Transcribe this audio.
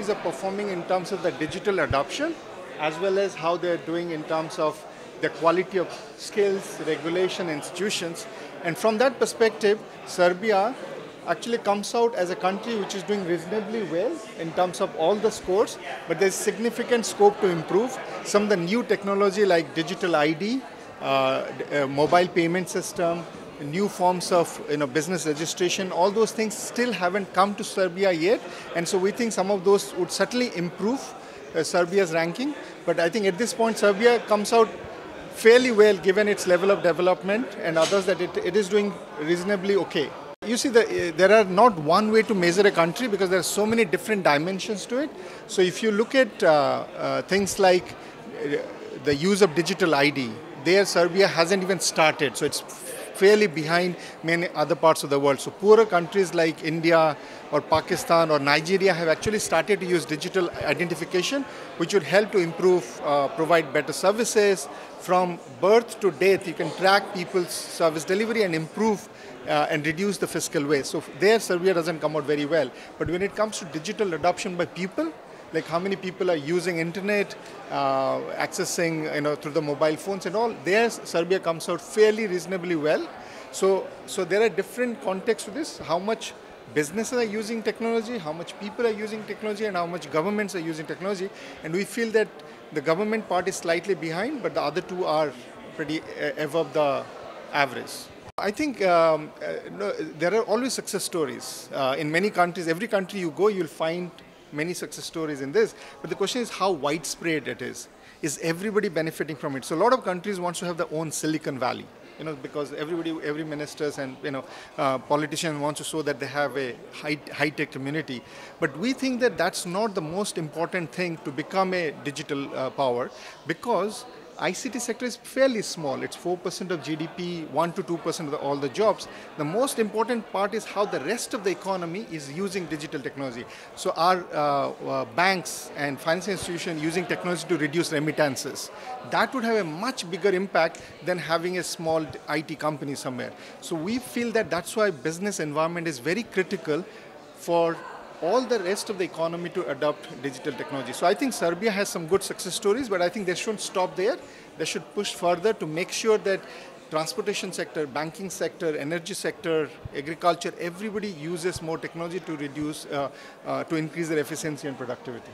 countries are performing in terms of the digital adoption, as well as how they're doing in terms of the quality of skills, regulation, institutions. And from that perspective, Serbia actually comes out as a country which is doing reasonably well in terms of all the scores, but there's significant scope to improve. Some of the new technology like digital ID, mobile payment system, new forms of business registration, all those things still haven't come to Serbia yet, and so we think some of those would certainly improve Serbia's ranking. But I think at this point Serbia comes out fairly well given its level of development and others, that it is doing reasonably okay. You see, there are not one way to measure a country because there are so many different dimensions to it. So if you look at things like the use of digital ID, there Serbia hasn't even started, so it's fairly behind many other parts of the world. So poorer countries like India or Pakistan or Nigeria have actually started to use digital identification, which would help to improve, provide better services. From birth to death, you can track people's service delivery and improve and reduce the fiscal waste. So there Serbia doesn't come out very well. But when it comes to digital adoption by people, like how many people are using internet, accessing through the mobile phones and all, there Serbia comes out fairly reasonably well. So there are different contexts to this, how much businesses are using technology, how much people are using technology, and how much governments are using technology. And we feel that the government part is slightly behind, but the other two are pretty above the average. I think there are always success stories. In many countries, every country you go, you'll find many success stories in this. But the question is how widespread it is. Is everybody benefiting from it? So a lot of countries want to have their own Silicon Valley, because every ministers and politicians want to show that they have a high-tech community. But we think that that's not the most important thing to become a digital power, because ICT sector is fairly small. It's 4% of GDP, 1 to 2% of all the jobs. The most important part is how the rest of the economy is using digital technology. So our banks and financial institutions using technology to reduce remittances. That would have a much bigger impact than having a small IT company somewhere. So we feel that that's why business environment is very critical for all the rest of the economy to adopt digital technology. So I think Serbia has some good success stories, but I think they shouldn't stop there. They should push further to make sure that transportation sector, banking sector, energy sector, agriculture, everybody uses more technology to reduce, to increase their efficiency and productivity.